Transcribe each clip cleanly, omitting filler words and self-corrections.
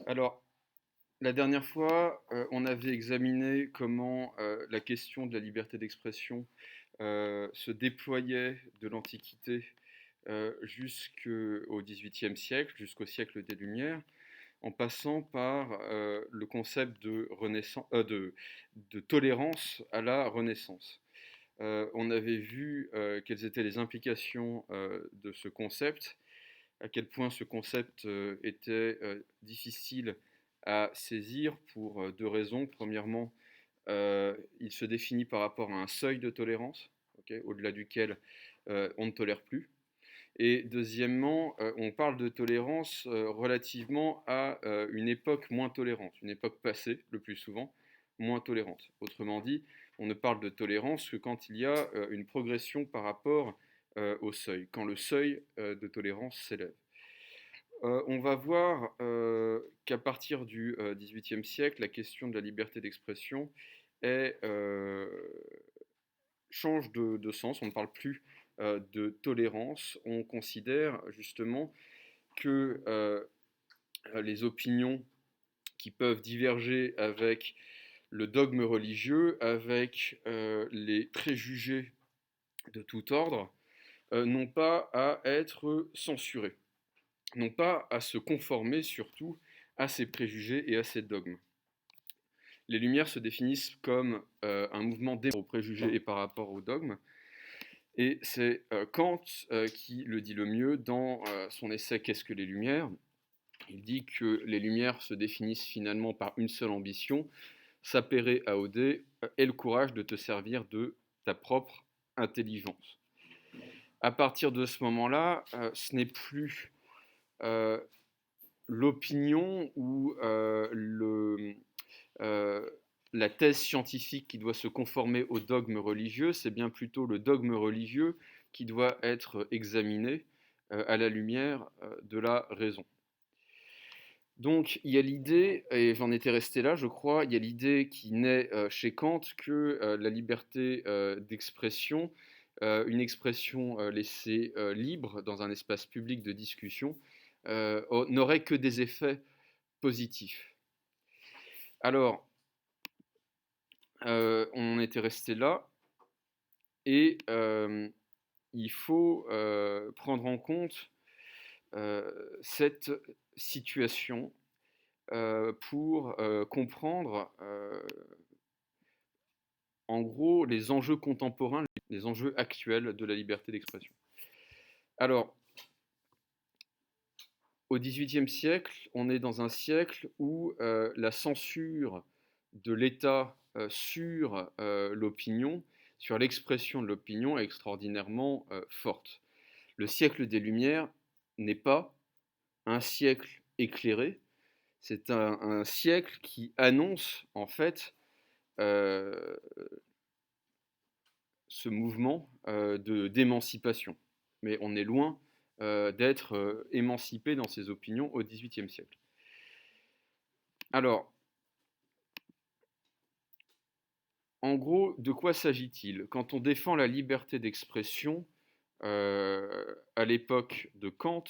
Alors, la dernière fois, on avait examiné comment la question de la liberté d'expression se déployait de l'Antiquité jusqu'au XVIIIe siècle, jusqu'au siècle des Lumières, en passant par le concept de tolérance à la Renaissance. On avait vu quelles étaient les implications de ce concept, à quel point ce concept était difficile à saisir pour deux raisons. Premièrement, il se définit par rapport à un seuil de tolérance, au-delà duquel on ne tolère plus. Et deuxièmement, on parle de tolérance relativement à une époque moins tolérante, une époque passée le plus souvent, moins tolérante. Autrement dit, on ne parle de tolérance que quand il y a une progression par rapport au seuil, quand le seuil de tolérance s'élève. On va voir qu'à partir du XVIIIe siècle, la question de la liberté d'expression change de sens. On ne parle plus de tolérance. On considère justement que les opinions qui peuvent diverger avec le dogme religieux, avec les préjugés de tout ordre, n'ont pas à être censurées, n'ont pas à se conformer surtout à ces préjugés et à ces dogmes. Les Lumières se définissent comme un mouvement aux préjugés et par rapport aux dogmes, et c'est Kant qui le dit le mieux dans son essai Qu'est-ce que les Lumières? Il dit que les Lumières se définissent finalement par une seule ambition, sapere aude, aie le courage de te servir de ta propre intelligence. À partir de ce moment-là, ce n'est plus l'opinion ou la thèse scientifique qui doit se conformer au dogme religieux, c'est bien plutôt le dogme religieux qui doit être examiné à la lumière de la raison. Donc il y a l'idée, et j'en étais resté là je crois, il y a l'idée qui naît chez Kant que la liberté d'expression, une expression laissée libre dans un espace public de discussion, n'aurait que des effets positifs. Alors, on était resté là, et il faut prendre en compte cette situation pour comprendre en gros les enjeux contemporains, les enjeux actuels de la liberté d'expression. Alors, au XVIIIe siècle, on est dans un siècle où la censure de l'État sur l'opinion, sur l'expression de l'opinion est extraordinairement forte. Le siècle des Lumières n'est pas un siècle éclairé, c'est un siècle qui annonce en fait ce mouvement d'émancipation. Mais on est loin d'être émancipé dans ses opinions au XVIIIe siècle. Alors, en gros, de quoi s'agit-il? Quand on défend la liberté d'expression, à l'époque de Kant,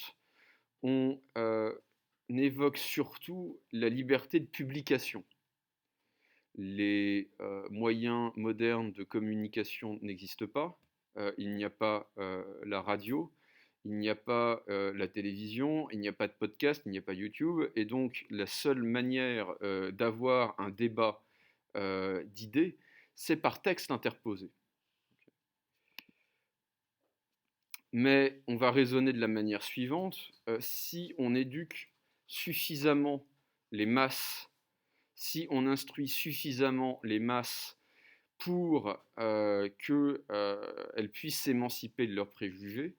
on évoque surtout la liberté de publication. Les moyens modernes de communication n'existent pas. Il n'y a pas la radio, il n'y a pas la télévision, il n'y a pas de podcast, il n'y a pas YouTube. Et donc la seule manière d'avoir un débat d'idées, c'est par texte interposé. Mais on va raisonner de la manière suivante. Si on éduque suffisamment les masses, si on instruit suffisamment les masses pour qu'elles puissent s'émanciper de leurs préjugés,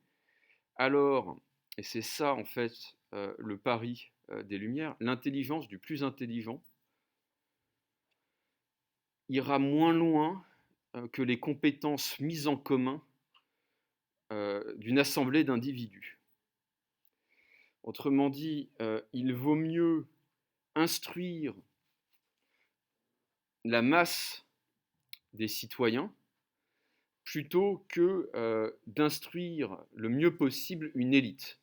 alors, et c'est ça en fait le pari des Lumières, l'intelligence du plus intelligent ira moins loin que les compétences mises en commun d'une assemblée d'individus. Autrement dit, il vaut mieux instruire la masse des citoyens plutôt que d'instruire le mieux possible une élite.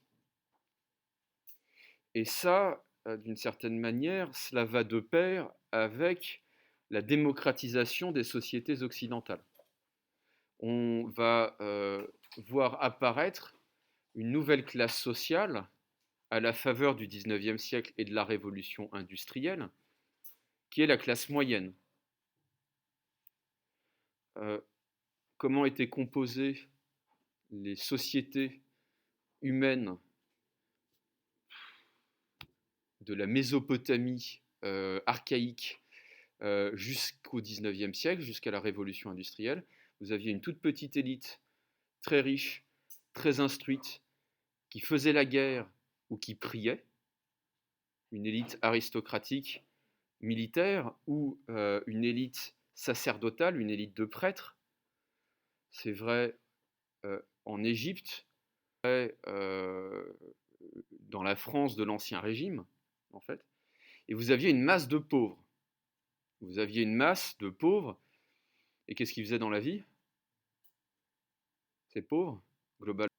Et ça, d'une certaine manière, cela va de pair avec la démocratisation des sociétés occidentales. On va voir apparaître une nouvelle classe sociale à la faveur du XIXe siècle et de la révolution industrielle, qui est la classe moyenne. Comment étaient composées les sociétés humaines de la Mésopotamie archaïque jusqu'au XIXe siècle, jusqu'à la révolution industrielle? Vous aviez une toute petite élite, très riche, très instruite, qui faisait la guerre ou qui priait, une élite aristocratique, militaire, ou une élite sacerdotale, une élite de prêtres. C'est vrai en Égypte, dans la France de l'Ancien Régime, en fait. Et vous aviez une masse de pauvres. Vous aviez une masse de pauvres. Et qu'est-ce qu'ils faisaient dans la vie, ces pauvres, globalement?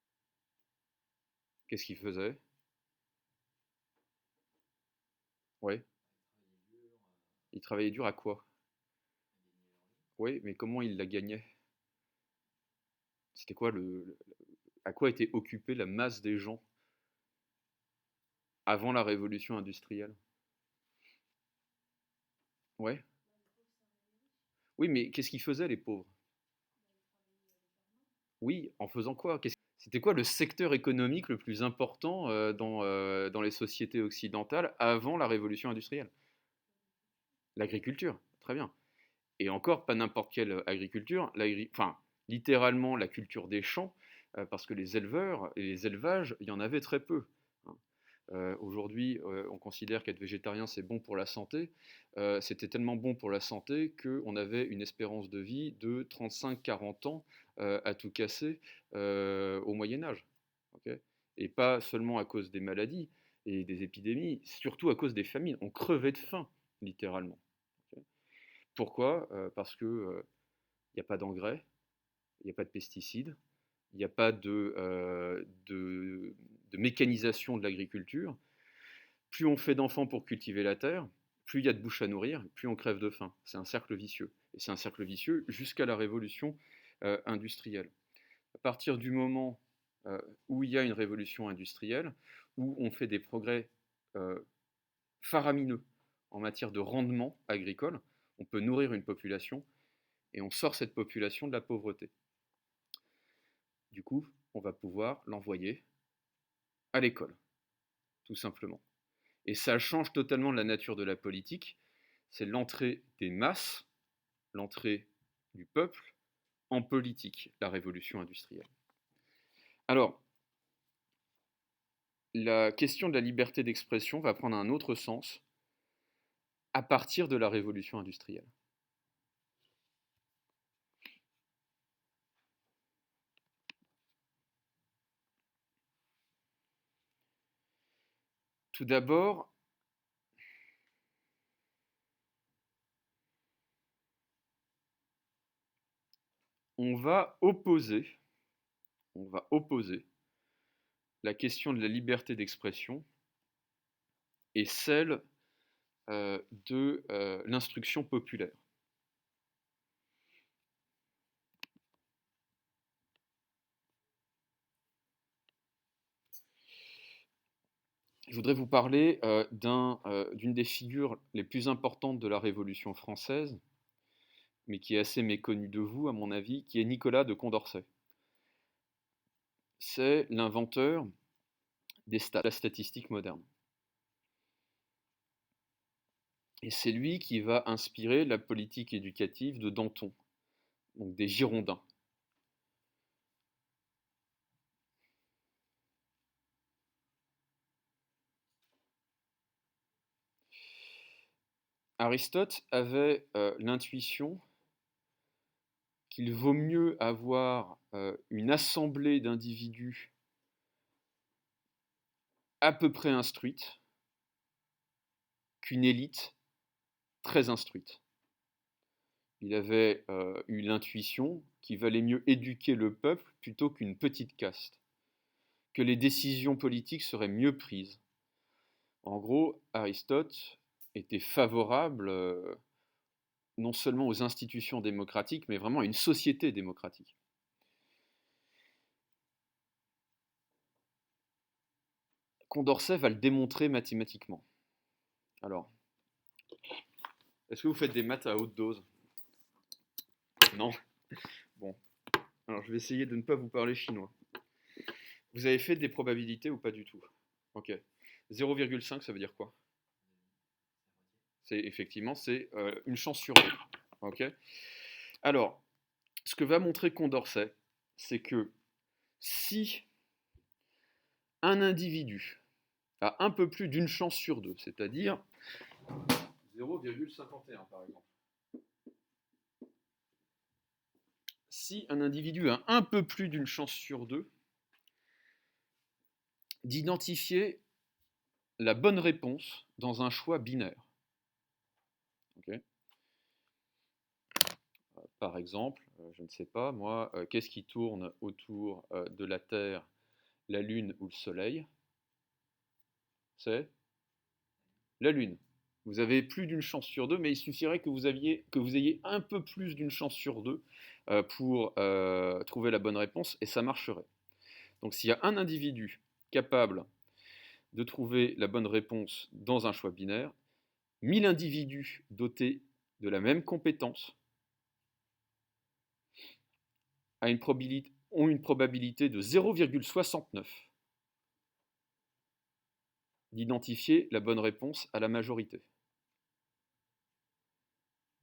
Qu'est-ce qu'ils faisaient? Oui. Ils travaillaient dur à quoi? Oui, mais comment ils la gagnaient? C'était quoi à quoi était occupée la masse des gens avant la révolution industrielle? Ouais. Oui, mais qu'est-ce qu'ils faisaient les pauvres? Oui, en faisant quoi? C'était quoi le secteur économique le plus important dans les sociétés occidentales avant la révolution industrielle? L'agriculture, très bien. Et encore, pas n'importe quelle agriculture, enfin, littéralement la culture des champs, parce que les éleveurs et les élevages, il y en avait très peu, hein. Aujourd'hui, on considère qu'être végétarien, c'est bon pour la santé. C'était tellement bon pour la santé qu'on avait une espérance de vie de 35-40 ans à tout casser au Moyen Âge. Okay, et pas seulement à cause des maladies et des épidémies, surtout à cause des famines. On crevait de faim, littéralement. Okay. Pourquoi? Parce qu'il n'y a pas d'engrais, il n'y a pas de pesticides, il n'y a pas de mécanisation de l'agriculture. Plus on fait d'enfants pour cultiver la terre, plus il y a de bouches à nourrir, plus on crève de faim. C'est un cercle vicieux. Et c'est un cercle vicieux jusqu'à la révolution industrielle. À partir du moment où il y a une révolution industrielle, où on fait des progrès faramineux en matière de rendement agricole, on peut nourrir une population et on sort cette population de la pauvreté. Du coup, on va pouvoir l'envoyer à l'école, tout simplement. Et ça change totalement la nature de la politique. C'est l'entrée des masses, l'entrée du peuple en politique, la révolution industrielle. Alors, la question de la liberté d'expression va prendre un autre sens à partir de la révolution industrielle. Tout d'abord, on va opposer la question de la liberté d'expression et celle de l'instruction populaire. Je voudrais vous parler d'une des figures les plus importantes de la Révolution française, mais qui est assez méconnue de vous, à mon avis, qui est Nicolas de Condorcet. C'est l'inventeur de la statistique moderne. Et c'est lui qui va inspirer la politique éducative de Danton, donc des Girondins. Aristote avait l'intuition qu'il vaut mieux avoir une assemblée d'individus à peu près instruite qu'une élite très instruite. Il avait eu l'intuition qu'il valait mieux éduquer le peuple plutôt qu'une petite caste, que les décisions politiques seraient mieux prises En gros, Aristote était favorable non seulement aux institutions démocratiques, mais vraiment à une société démocratique. Condorcet va le démontrer mathématiquement. Alors, est-ce que vous faites des maths à haute dose? Non? Bon. Alors, je vais essayer de ne pas vous parler chinois. Vous avez fait des probabilités ou pas du tout? Ok. 0,5, ça veut dire quoi? Effectivement, c'est une chance sur deux. Ok. Alors, ce que va montrer Condorcet, c'est que si un individu a un peu plus d'une chance sur deux, c'est-à-dire 0,51 par exemple. Si un individu a un peu plus d'une chance sur deux d'identifier la bonne réponse dans un choix binaire. Okay. Par exemple, je ne sais pas, moi, qu'est-ce qui tourne autour de la Terre, la Lune ou le Soleil? C'est la Lune. Vous avez plus d'une chance sur deux, mais il suffirait que vous ayez un peu plus d'une chance sur deux pour trouver la bonne réponse, et ça marcherait. Donc s'il y a un individu capable de trouver la bonne réponse dans un choix binaire, 1000 individus dotés de la même compétence ont une probabilité de 0,69 d'identifier la bonne réponse à la majorité.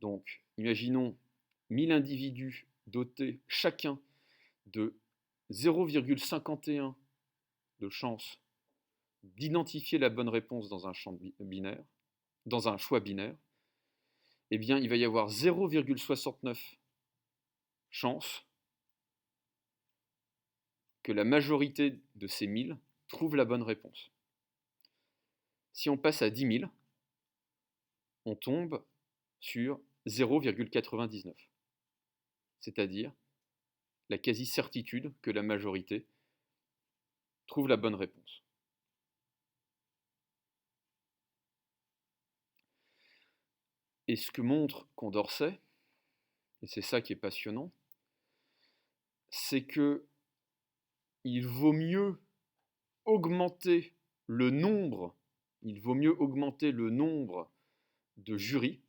Donc, imaginons 1000 individus dotés chacun de 0,51 de chance d'identifier la bonne réponse dans un champ binaire, dans un choix binaire. Eh bien, il va y avoir 0,69 chances que la majorité de ces 1000 trouve la bonne réponse. Si on passe à 10 000, on tombe sur 0,99, c'est-à-dire la quasi-certitude que la majorité trouve la bonne réponse. Et ce que montre Condorcet, et c'est ça qui est passionnant, c'est que il vaut mieux augmenter le nombre, de jurés,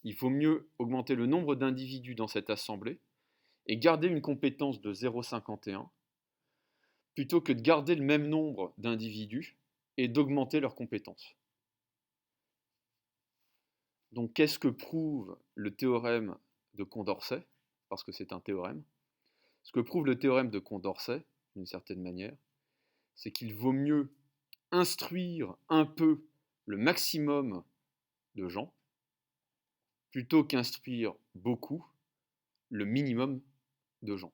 il faut mieux augmenter le nombre d'individus dans cette assemblée et garder une compétence de 0,51 plutôt que de garder le même nombre d'individus et d'augmenter leurs compétences. Donc qu'est-ce que prouve le théorème de Condorcet? Parce que c'est un théorème. Ce que prouve le théorème de Condorcet, d'une certaine manière, c'est qu'il vaut mieux instruire un peu le maximum de gens plutôt qu'instruire beaucoup le minimum de gens.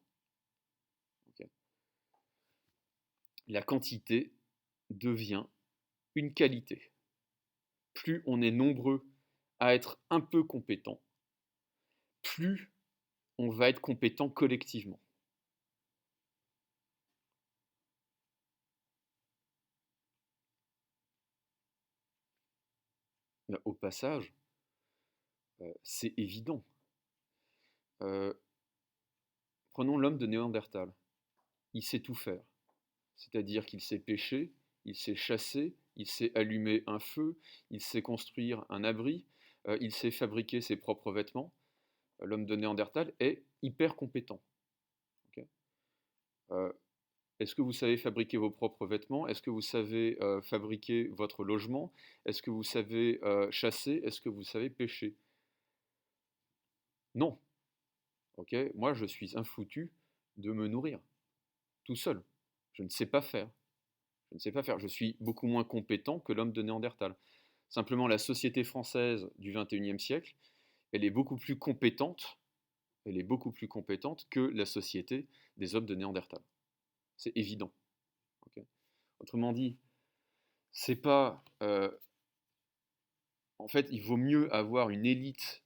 Okay. La quantité devient une qualité. Plus on est nombreux à être un peu compétents, plus on va être compétent collectivement. Au passage, c'est évident. Prenons l'homme de Néandertal. Il sait tout faire. C'est-à-dire qu'il sait pêcher, il sait chasser, il sait allumer un feu, il sait construire un abri, il sait fabriquer ses propres vêtements. L'homme de Néandertal est hyper compétent. Okay. Est-ce que vous savez fabriquer vos propres vêtements? Est-ce que vous savez fabriquer votre logement? Est-ce que vous savez chasser? Est-ce que vous savez pêcher? Non. Okay. Moi, je suis infoutu de me nourrir, tout seul. Je ne sais pas faire. Je ne sais pas faire. Je suis beaucoup moins compétent que l'homme de Néandertal. Simplement, la société française du XXIe siècle, elle est beaucoup plus compétente que la société des hommes de Néandertal. C'est évident. Okay. Autrement dit, c'est pas. En fait, il vaut mieux avoir une élite,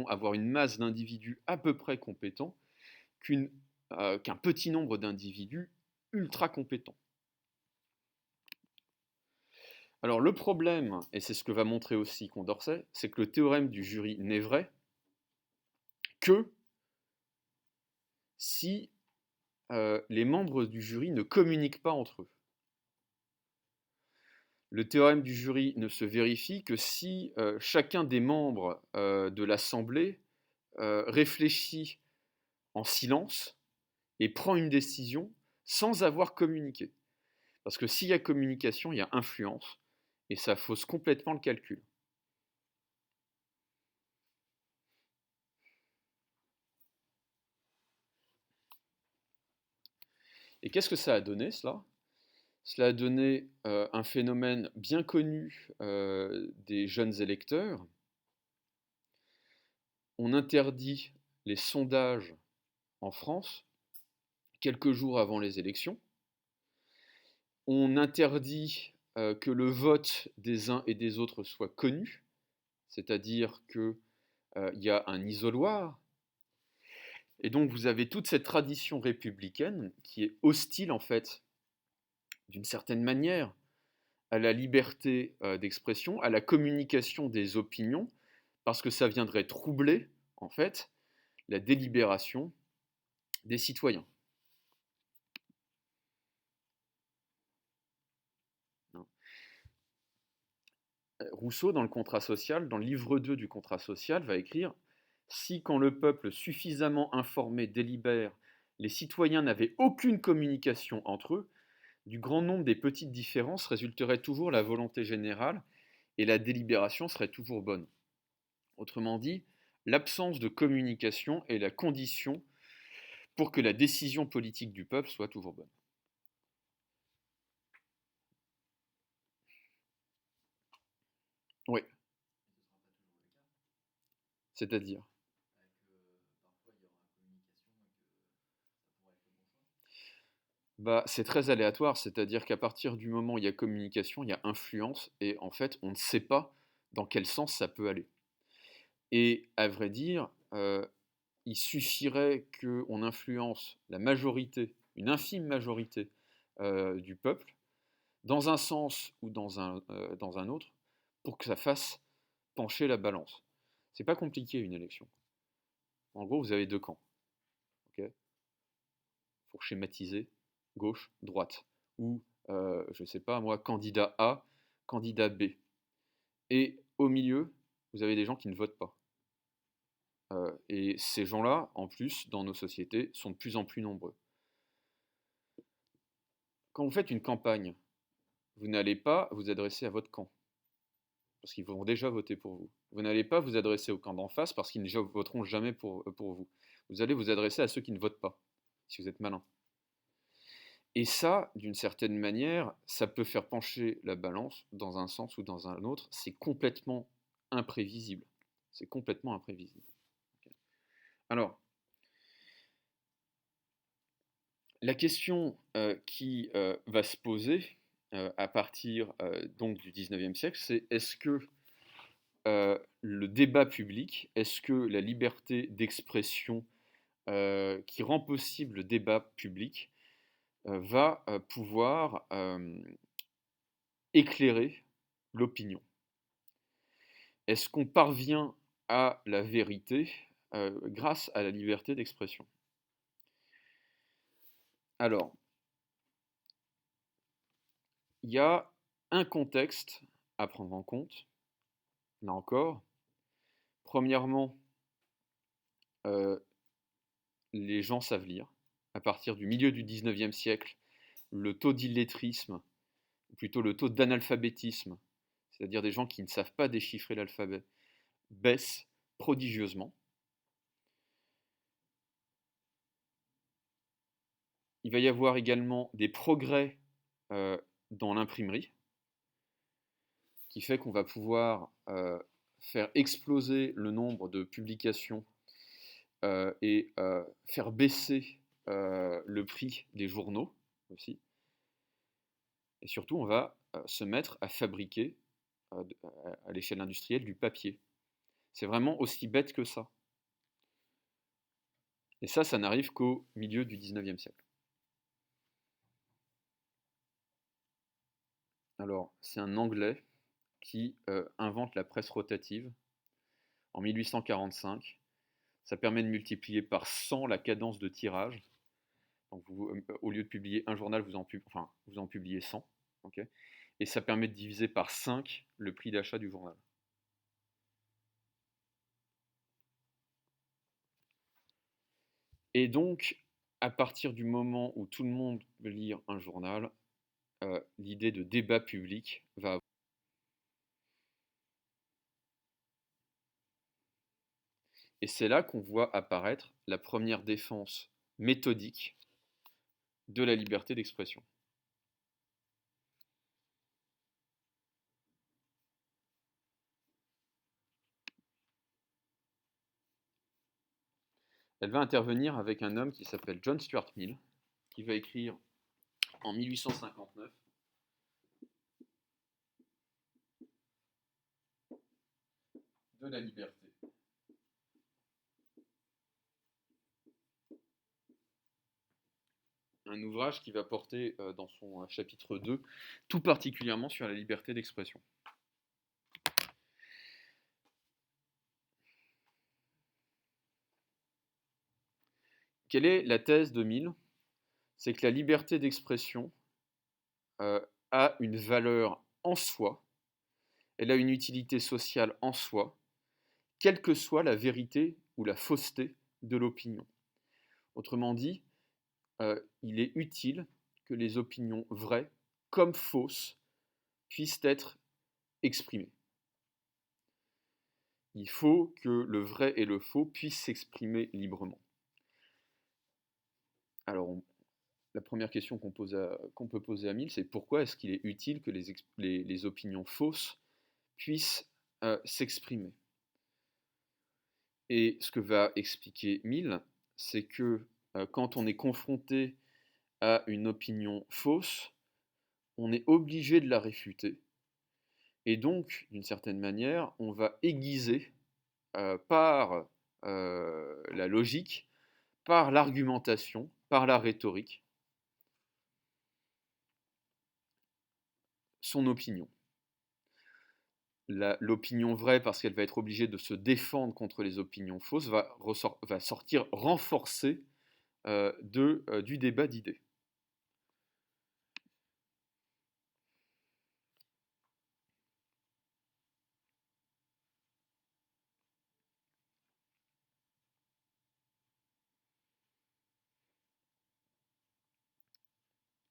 avoir une masse d'individus à peu près compétents qu'un petit nombre d'individus ultra compétents. Alors le problème, et c'est ce que va montrer aussi Condorcet, c'est que le théorème du jury n'est vrai que si les membres du jury ne communiquent pas entre eux. Le théorème du jury ne se vérifie que si chacun des membres de l'Assemblée réfléchit en silence et prend une décision sans avoir communiqué. Parce que s'il y a communication, il y a influence, et ça fausse complètement le calcul. Et qu'est-ce que ça a donné, cela? Cela a donné un phénomène bien connu des jeunes électeurs. On interdit les sondages en France quelques jours avant les élections. On interdit que le vote des uns et des autres soit connu, c'est-à-dire qu'il y a un isoloir. Et donc vous avez toute cette tradition républicaine qui est hostile en fait, d'une certaine manière, à la liberté d'expression, à la communication des opinions, parce que ça viendrait troubler en fait la délibération des citoyens. Rousseau, dans le contrat social, dans le livre 2 du contrat social, va écrire « Si, quand le peuple suffisamment informé délibère, les citoyens n'avaient aucune communication entre eux, du grand nombre des petites différences résulterait toujours la volonté générale et la délibération serait toujours bonne. » Autrement dit, l'absence de communication est la condition pour que la décision politique du peuple soit toujours bonne. Oui, c'est-à-dire c'est très aléatoire, c'est-à-dire qu'à partir du moment où il y a communication, il y a influence, et en fait, on ne sait pas dans quel sens ça peut aller. Et à vrai dire, il suffirait qu'on influence la majorité, une infime majorité du peuple, dans un sens ou dans un autre, pour que ça fasse pencher la balance. C'est pas compliqué une élection. En gros, vous avez deux camps. Okay, pour schématiser, gauche, droite. Ou, je ne sais pas moi, candidat A, candidat B. Et au milieu, vous avez des gens qui ne votent pas. Et ces gens-là, en plus, dans nos sociétés, sont de plus en plus nombreux. Quand vous faites une campagne, vous n'allez pas vous adresser à votre camp, parce qu'ils vont déjà voter pour vous. Vous n'allez pas vous adresser au camp d'en face, parce qu'ils ne voteront jamais pour vous. Vous allez vous adresser à ceux qui ne votent pas, si vous êtes malin. Et ça, d'une certaine manière, ça peut faire pencher la balance dans un sens ou dans un autre. C'est complètement imprévisible. C'est complètement imprévisible. Alors, la question qui va se poser à partir donc du 19e siècle, c'est est-ce que le débat public, est-ce que la liberté d'expression qui rend possible le débat public va pouvoir éclairer l'opinion? Est-ce qu'on parvient à la vérité grâce à la liberté d'expression? Alors, il y a un contexte à prendre en compte, là encore. Premièrement, les gens savent lire. À partir du milieu du 19e siècle, le taux d'illettrisme, ou plutôt le taux d'analphabétisme, c'est-à-dire des gens qui ne savent pas déchiffrer l'alphabet, baisse prodigieusement. Il va y avoir également des progrès dans l'imprimerie, qui fait qu'on va pouvoir faire exploser le nombre de publications et faire baisser le prix des journaux aussi. Et surtout, on va se mettre à fabriquer à l'échelle industrielle du papier. C'est vraiment aussi bête que ça. Et ça n'arrive qu'au milieu du 19e siècle. Alors, c'est un Anglais qui invente la presse rotative en 1845. Ça permet de multiplier par 100 la cadence de tirage. Donc au lieu de publier un journal, vous en publiez 100. Okay, et ça permet de diviser par 5 le prix d'achat du journal. Et donc, à partir du moment où tout le monde peut lire un journal, l'idée de débat public va avoir. Et c'est là qu'on voit apparaître la première défense méthodique de la liberté d'expression. Elle va intervenir avec un homme qui s'appelle John Stuart Mill, qui va écrire en 1859 de la liberté. Un ouvrage qui va porter dans son chapitre 2 tout particulièrement sur la liberté d'expression. Quelle est la thèse de Mill? C'est que la liberté d'expression a une valeur en soi, elle a une utilité sociale en soi, quelle que soit la vérité ou la fausseté de l'opinion. Autrement dit, il est utile que les opinions vraies comme fausses puissent être exprimées. Il faut que le vrai et le faux puissent s'exprimer librement. Alors, la première question qu'on peut poser à Mill, c'est pourquoi est-ce qu'il est utile que les opinions fausses puissent s'exprimer? Et ce que va expliquer Mill, c'est que quand on est confronté à une opinion fausse, on est obligé de la réfuter. Et donc, d'une certaine manière, on va aiguiser par la logique, par l'argumentation, par la rhétorique, son opinion. L'opinion vraie, parce qu'elle va être obligée de se défendre contre les opinions fausses, va sortir renforcée du débat d'idées.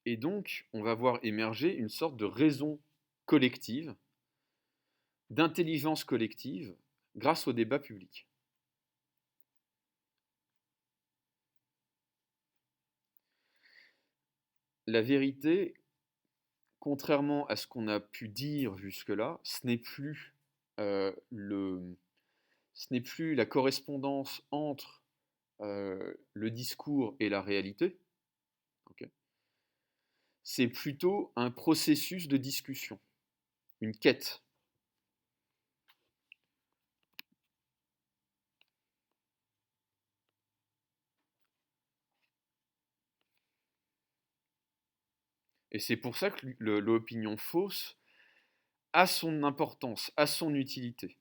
Et donc, on va voir émerger une sorte de raison collective, d'intelligence collective, grâce au débat public. La vérité, contrairement à ce qu'on a pu dire jusque-là, ce n'est plus la correspondance entre le discours et la réalité. Okay. C'est plutôt un processus de discussion, une quête. Et c'est pour ça que l'opinion fausse a son importance, a son utilité.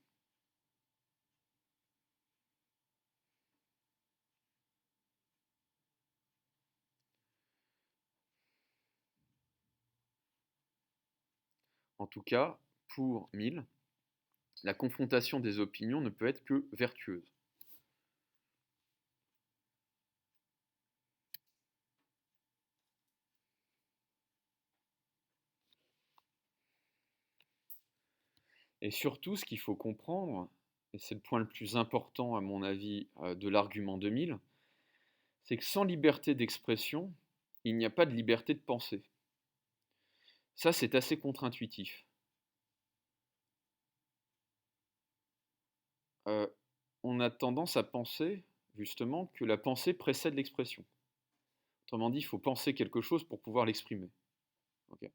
En tout cas, pour Mill, la confrontation des opinions ne peut être que vertueuse. Et surtout, ce qu'il faut comprendre, et c'est le point le plus important à mon avis de l'argument de Mill, c'est que sans liberté d'expression, il n'y a pas de liberté de penser. Ça, c'est assez contre-intuitif. On a tendance à penser, justement, que la pensée précède l'expression. Autrement dit, il faut penser quelque chose pour pouvoir l'exprimer. Okay.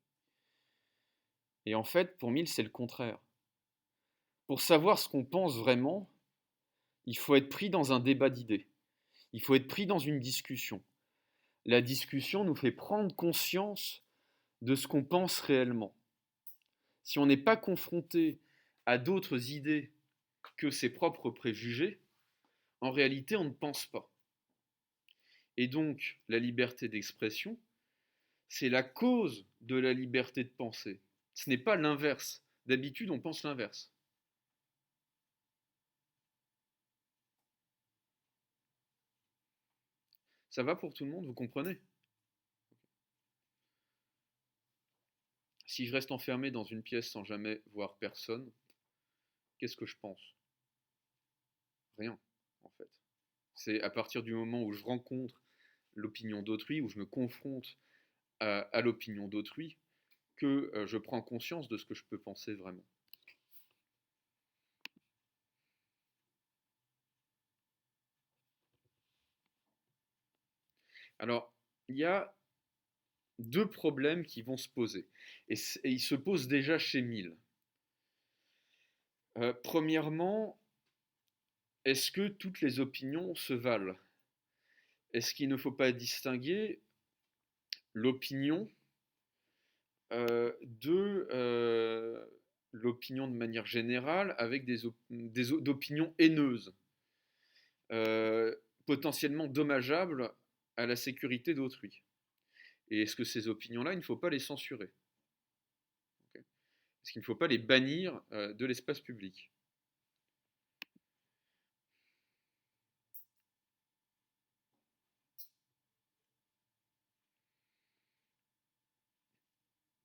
Et en fait, pour Mill, c'est le contraire. Pour savoir ce qu'on pense vraiment, il faut être pris dans un débat d'idées. Il faut être pris dans une discussion. La discussion nous fait prendre conscience de ce qu'on pense réellement. si on n'est pas confronté à d'autres idées que ses propres préjugés, en réalité, on ne pense pas. Et donc, la liberté d'expression, c'est la cause de la liberté de penser. Ce n'est pas l'inverse. D'habitude, on pense l'inverse. Ça va pour tout le monde, vous comprenez? Si je reste enfermé dans une pièce sans jamais voir personne, qu'est-ce que je pense? Rien, en fait. C'est à partir du moment où je rencontre l'opinion d'autrui, où je me confronte à l'opinion d'autrui, que je prends conscience de ce que je peux penser vraiment. Alors, il y a deux problèmes qui vont se poser, et ils se posent déjà chez Mill. Premièrement, est-ce que toutes les opinions se valent? Est-ce qu'il ne faut pas distinguer l'opinion de l'opinion de manière générale avec d'opinions haineuses, euh, potentiellement dommageables à la sécurité d'autrui? Et est-ce que ces opinions-là, il ne faut pas les censurer? Okay. Est-ce qu'il ne faut pas les bannir de l'espace public?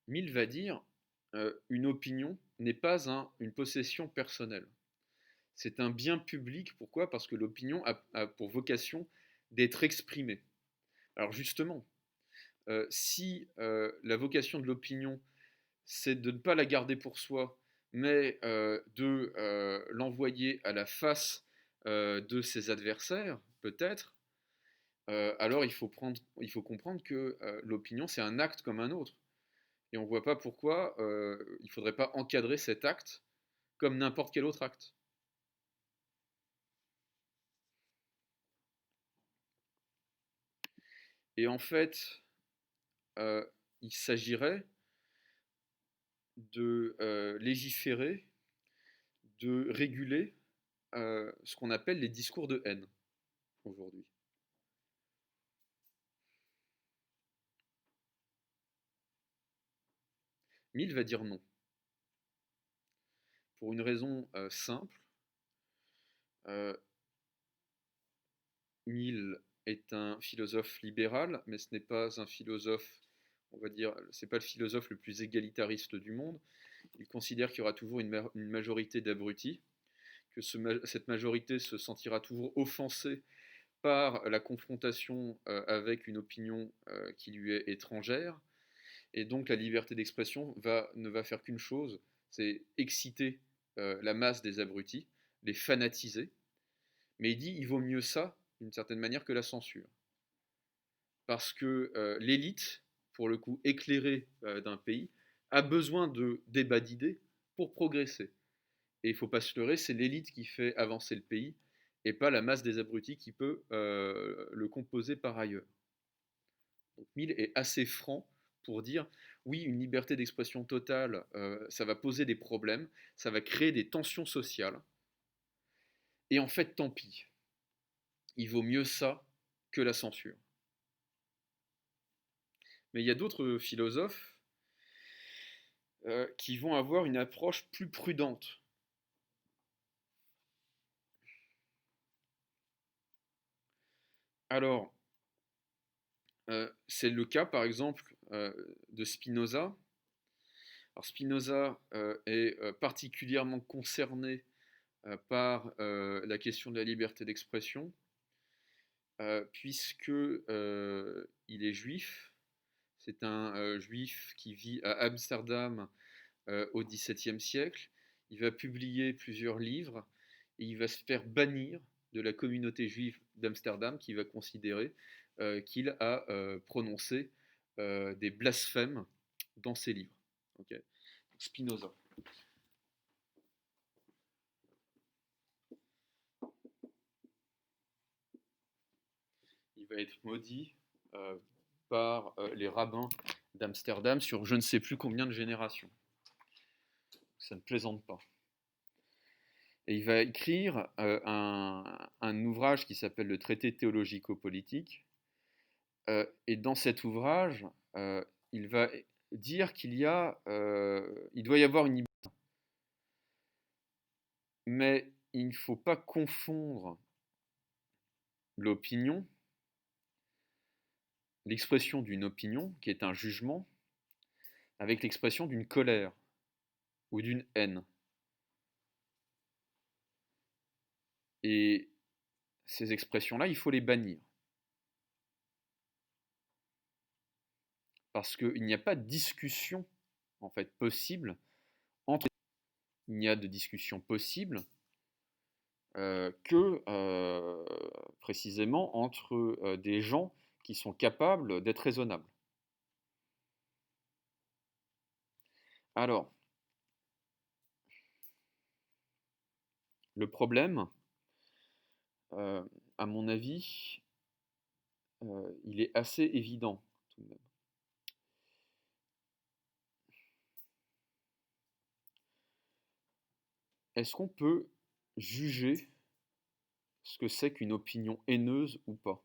Mill va dire une opinion n'est pas une possession personnelle. C'est un bien public. Pourquoi? Parce que l'opinion a pour vocation d'être exprimée. Alors justement, si la vocation de l'opinion, c'est de ne pas la garder pour soi, mais de l'envoyer à la face de ses adversaires, peut-être, alors il faut comprendre que l'opinion, c'est un acte comme un autre. Et on ne voit pas pourquoi il ne faudrait pas encadrer cet acte comme n'importe quel autre acte. Et en fait, euh, il s'agirait de légiférer, de réguler ce qu'on appelle les discours de haine aujourd'hui. Mill va dire non, pour une raison simple. Euh, Mill est un philosophe libéral, mais ce n'est pas un philosophe, on va dire, c'est pas le philosophe le plus égalitariste du monde. Il considère qu'il y aura toujours une majorité d'abrutis, que cette majorité se sentira toujours offensée par la confrontation avec une opinion qui lui est étrangère. Et donc la liberté d'expression ne va faire qu'une chose, c'est exciter la masse des abrutis, les fanatiser. Mais il dit il vaut mieux ça, d'une certaine manière, que la censure. Parce que l'élite, pour le coup éclairée d'un pays, a besoin de débats d'idées pour progresser. Et il ne faut pas se leurrer, c'est l'élite qui fait avancer le pays et pas la masse des abrutis qui peut le composer par ailleurs. Donc Mill est assez franc pour dire oui, une liberté d'expression totale, ça va poser des problèmes, ça va créer des tensions sociales. Et en fait, tant pis. Il vaut mieux ça que la censure. Mais il y a d'autres philosophes qui vont avoir une approche plus prudente. Alors, c'est le cas par exemple de Spinoza. Alors Spinoza est particulièrement concerné par la question de la liberté d'expression, puisque il est juif. C'est un juif qui vit à Amsterdam au XVIIe siècle. Il va publier plusieurs livres et il va se faire bannir de la communauté juive d'Amsterdam qui va considérer qu'il a prononcé des blasphèmes dans ses livres. Okay. Spinoza. Il va être maudit par les rabbins d'Amsterdam sur je ne sais plus combien de générations. ça ne plaisante pas. Et il va écrire un ouvrage qui s'appelle le Traité théologico-politique. Et dans cet ouvrage, il va dire il doit y avoir une liberté, mais il ne faut pas confondre l'opinion, l'expression d'une opinion, qui est un jugement, avec l'expression d'une colère ou d'une haine. Et ces expressions-là, il faut les bannir. Parce qu'il n'y a pas de discussion, en fait, possible entre... Il n'y a de discussion possible que précisément entre des gens qui sont capables d'être raisonnables. Alors, le problème, à mon avis, il est assez évident tout de même. Est-ce qu'on peut juger ce que c'est qu'une opinion haineuse ou pas?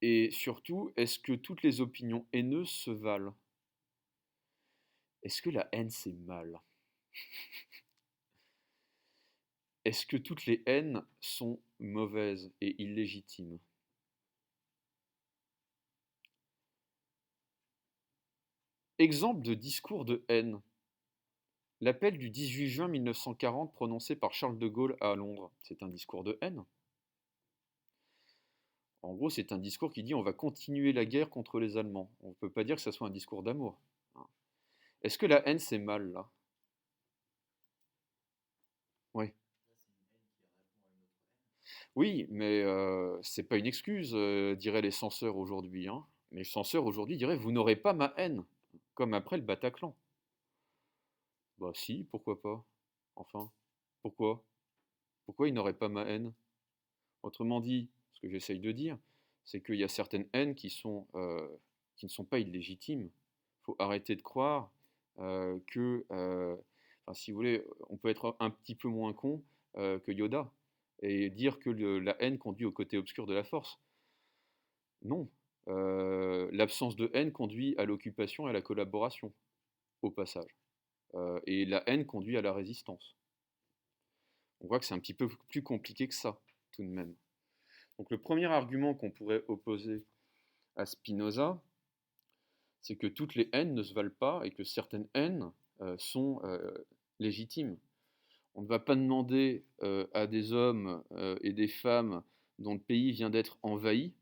Et surtout, est-ce que toutes les opinions haineuses se valent? Est-ce que la haine, c'est mal? Est-ce que toutes les haines sont mauvaises et illégitimes? Exemple de discours de haine. L'appel du 18 juin 1940 prononcé par Charles de Gaulle à Londres, c'est un discours de haine. En gros, c'est un discours qui dit on va continuer la guerre contre les Allemands. On ne peut pas dire que ça soit un discours d'amour. Est-ce que la haine, c'est mal, là? Oui. Oui, mais c'est pas une excuse, diraient les censeurs aujourd'hui. Hein. Mais les censeurs aujourd'hui diraient vous n'aurez pas ma haine, comme après le Bataclan. Bah si, pourquoi pas? Enfin, pourquoi? Pourquoi ils n'auraient pas ma haine? Autrement dit, ce que j'essaye de dire, c'est qu'il y a certaines haines qui ne sont pas illégitimes. Il faut arrêter de croire enfin, si vous voulez, on peut être un petit peu moins con que Yoda et dire que la haine conduit au côté obscur de la force. Non. L'absence de haine conduit à l'occupation et à la collaboration, au passage. Et la haine conduit à la résistance. On voit que c'est un petit peu plus compliqué que ça, tout de même. Donc le premier argument qu'on pourrait opposer à Spinoza, c'est que toutes les haines ne se valent pas et que certaines haines sont légitimes. On ne va pas demander à des hommes et des femmes dont le pays vient d'être envahi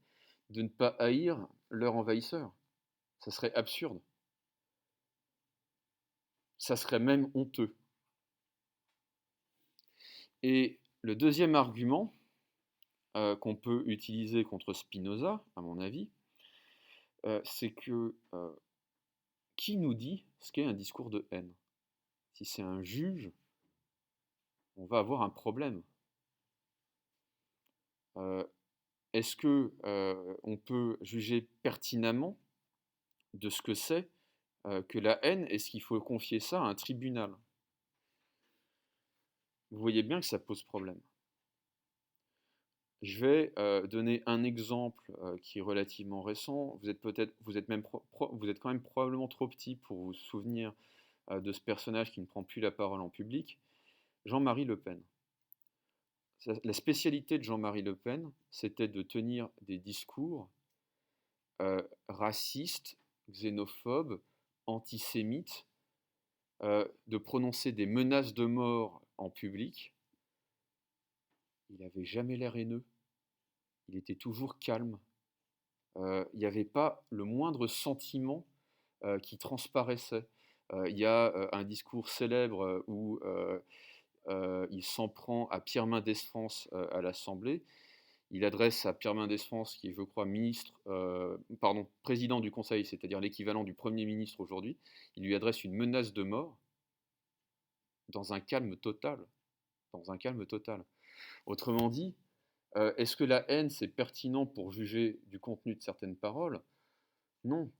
de ne pas haïr leur envahisseur. Ça serait absurde. Ça serait même honteux. Et le deuxième argument qu'on peut utiliser contre Spinoza, à mon avis, c'est que qui nous dit ce qu'est un discours de haine? Si c'est un juge, on va avoir un problème. Est-ce que on peut juger pertinemment de ce que c'est que la haine? Est-ce qu'il faut confier ça à un tribunal? Vous voyez bien que ça pose problème. Je vais donner un exemple qui est relativement récent. Vous êtes quand même probablement trop petit pour vous souvenir de ce personnage qui ne prend plus la parole en public, Jean-Marie Le Pen. La spécialité de Jean-Marie Le Pen, c'était de tenir des discours racistes, xénophobes, antisémites, de prononcer des menaces de mort en public. Il n'avait jamais l'air haineux. Il était toujours calme. Il n'y avait pas le moindre sentiment qui transparaissait. Il y a un discours célèbre où il s'en prend à Pierre Mendès France à l'Assemblée. Il adresse à Pierre Mendès France, qui est, je crois, président du Conseil, c'est-à-dire l'équivalent du Premier ministre aujourd'hui, il lui adresse une menace de mort dans un calme total. Dans un calme total. Autrement dit, est-ce que la haine, c'est pertinent pour juger du contenu de certaines paroles? Non.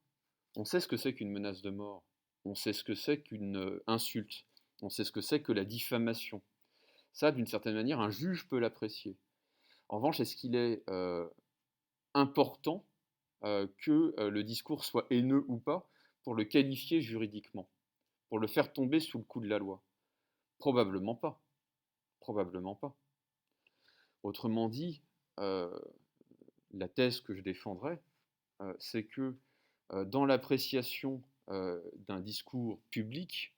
On sait ce que c'est qu'une menace de mort, on sait ce que c'est qu'une insulte, on sait ce que c'est que la diffamation. Ça, d'une certaine manière, un juge peut l'apprécier. En revanche, est-ce qu'il est important que le discours soit haineux ou pas pour le qualifier juridiquement, pour le faire tomber sous le coup de la loi? Probablement pas. Probablement pas. Autrement dit, la thèse que je défendrais, c'est que dans l'appréciation d'un discours public,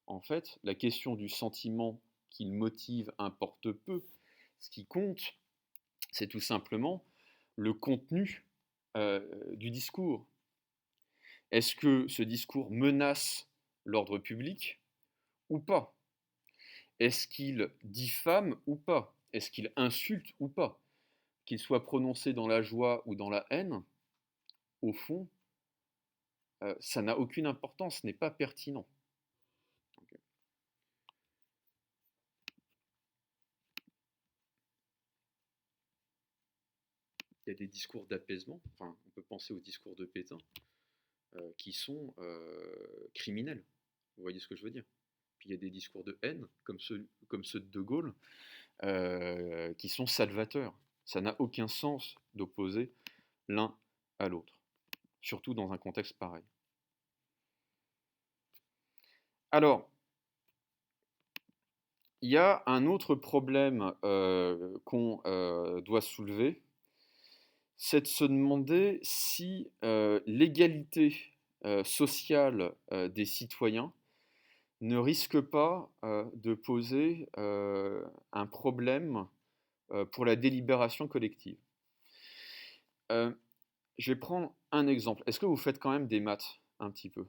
en fait, la question du sentiment qu'il motive importe peu. Ce qui compte, c'est tout simplement le contenu du discours. Est-ce que ce discours menace l'ordre public ou pas? Est-ce qu'il diffame ou pas? Est-ce qu'il insulte ou pas? Qu'il soit prononcé dans la joie ou dans la haine, au fond, ça n'a aucune importance, ce n'est pas pertinent. Okay. Il y a des discours d'apaisement, enfin, on peut penser aux discours de Pétain, qui sont criminels. Vous voyez ce que je veux dire? Puis il y a des discours de haine, comme ceux de De Gaulle, qui sont salvateurs. Ça n'a aucun sens d'opposer l'un à l'autre, surtout dans un contexte pareil. Alors, il y a un autre problème qu'on doit soulever, c'est de se demander si l'égalité sociale des citoyens ne risque pas de poser un problème pour la délibération collective. Je vais prendre un exemple. Est-ce que vous faites quand même des maths un petit peu?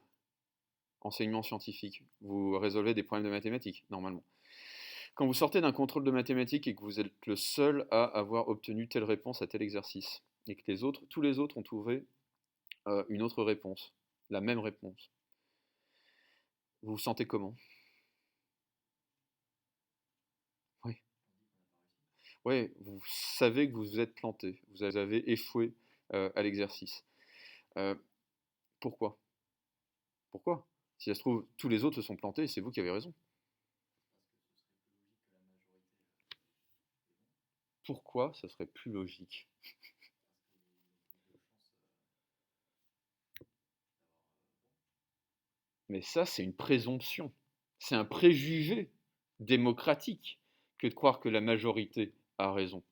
Enseignement scientifique. Vous résolvez des problèmes de mathématiques, normalement. Quand vous sortez d'un contrôle de mathématiques et que vous êtes le seul à avoir obtenu telle réponse à tel exercice, et que tous les autres ont trouvé une autre réponse, la même réponse, vous vous sentez comment? Oui. Oui, vous savez que vous vous êtes planté, vous avez échoué à l'exercice. Pourquoi? Pourquoi? Si ça se trouve, tous les autres se sont plantés et c'est vous qui avez raison. Pourquoi ça serait plus logique? Mais ça, c'est une présomption. C'est un préjugé démocratique que de croire que la majorité a raison.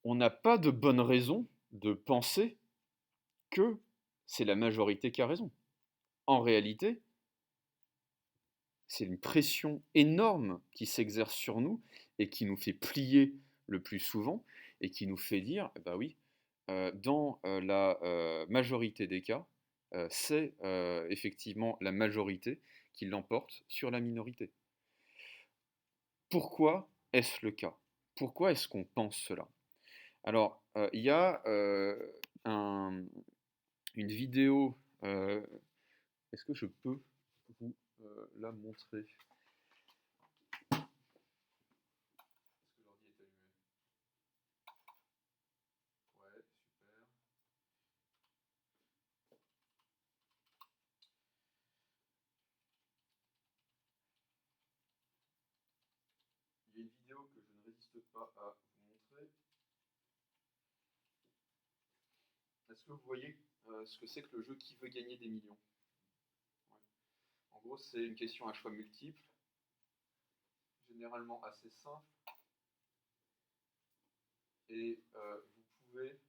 On n'a pas de bonne raison de penser que c'est la majorité qui a raison. En réalité, c'est une pression énorme qui s'exerce sur nous et qui nous fait plier le plus souvent et qui nous fait dire, bah oui, dans la majorité des cas, c'est effectivement la majorité qui l'emporte sur la minorité. Pourquoi est-ce le cas? Pourquoi est-ce qu'on pense cela? Alors, il y a une vidéo, est-ce que je peux vous la montrer? Est-ce que l'ordi est allumé? Ouais, super. Il y a une vidéo que je ne résiste pas à vous montrer. Est-ce que vous voyez ce que c'est que le jeu Qui veut gagner des millions? Ouais. En gros, c'est une question à choix multiples, généralement assez simple, et vous pouvez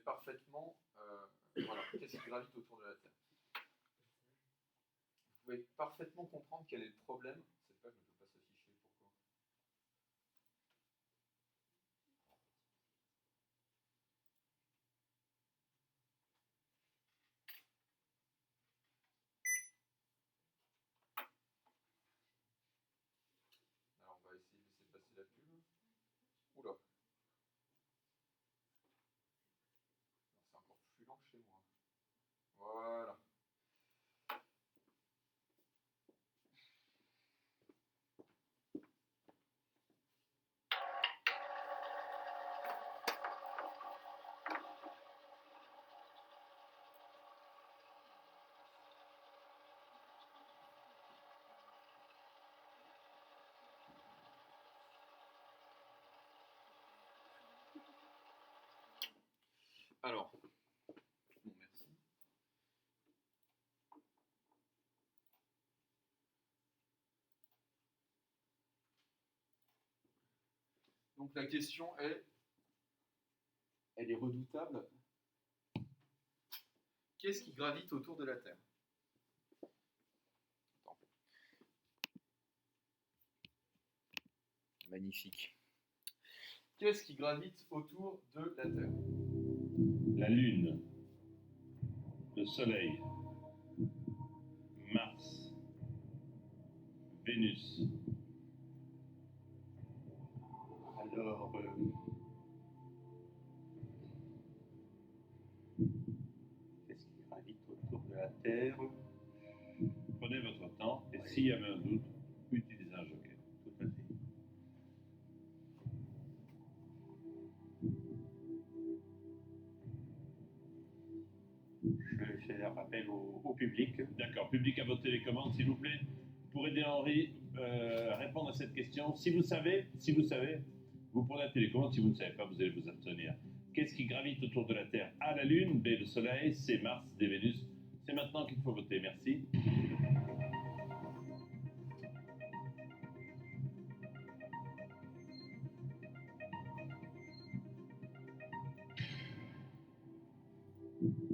parfaitement, voilà, qu'est-ce qui gravite autour de la Terre? Vous pouvez parfaitement comprendre quel est le problème. Cette page ne peut pas s'afficher, pourquoi? Alors on va essayer de laisser passer la pub. Oula. chez moi. Voilà. Alors, bon, merci. Donc la question est, elle est redoutable. Qu'est-ce qui gravite autour de la Terre? Attends. Magnifique. Qu'est-ce qui gravite autour de la Terre? La Lune, le Soleil, Mars, Vénus. Alors, qu'est-ce qui gravite autour de la Terre? Prenez votre temps et s'il y avait un doute, utilisez un joker. Tout à fait. Je vais faire appel au public. D'accord, public à votre télécommande, s'il vous plaît. Pour aider Henri à répondre à cette question, si vous savez, vous prenez la télécommande. Si vous ne savez pas, vous allez vous abstenir. Qu'est-ce qui gravite autour de la Terre? A, la Lune, B, le Soleil, C, Mars, D, Vénus. C'est maintenant qu'il faut voter. Merci.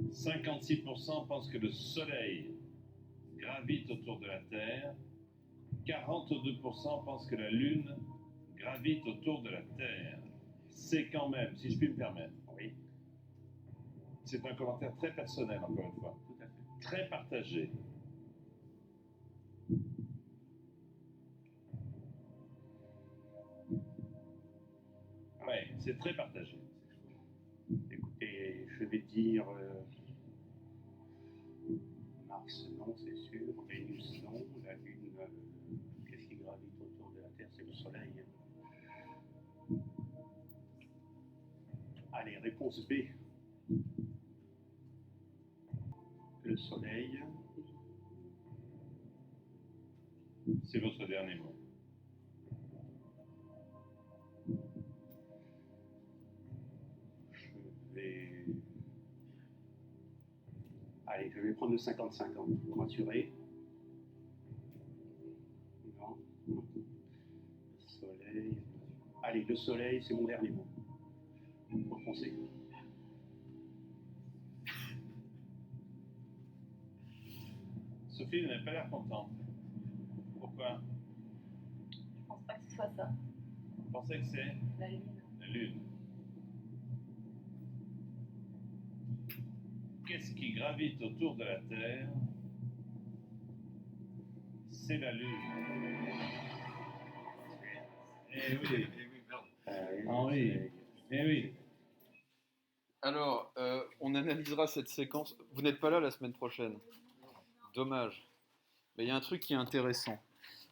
« 56% pensent que le Soleil gravite autour de la Terre. 42% pensent que la Lune gravite autour de la Terre. C'est quand même, si je puis me permettre, Oui, c'est un commentaire très personnel, encore une fois, tout à fait. très partagé. Ouais, c'est très partagé. Écoutez, je vais dire Mars, non, c'est sûr. Vénus, non. La Lune, qu'est-ce qui gravite autour de la Terre? C'est le Soleil. Allez, réponse B. Le Soleil. C'est votre dernier mot. Allez, je vais prendre le 50-50 pour m'assurer. Non. Le Soleil. Allez, le Soleil, c'est mon dernier mot. Pour foncer. Sophie, vous n'avez pas l'air contente. Pourquoi? Je pense pas que ce soit ça. Vous pensez que c'est La Lune. la Lune? Qu'est-ce qui gravite autour de la Terre? C'est la Lune. Eh oui, Henri. Eh oui. Alors, on analysera cette séquence. Vous n'êtes pas là la semaine prochaine. Dommage. Mais il y a un truc qui est intéressant.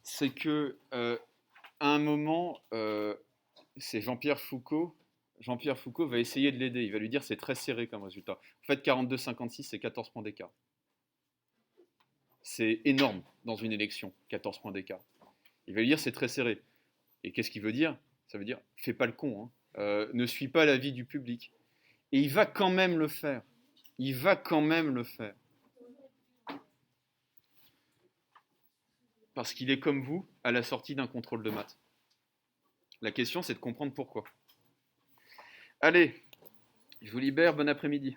C'est que, à un moment, c'est Jean-Pierre Foucault. Jean-Pierre Foucault va essayer de l'aider. Il va lui dire c'est très serré comme résultat. En fait, 42-56, c'est 14 points d'écart. C'est énorme dans une élection, 14 points d'écart. Il va lui dire c'est très serré. Et qu'est-ce qu'il veut dire? Ça veut dire fais pas le con, hein. Ne suis pas l'avis du public. Et il va quand même le faire. Il va quand même le faire. Parce qu'il est comme vous à la sortie d'un contrôle de maths. La question, c'est de comprendre pourquoi. Allez, je vous libère, bon après-midi.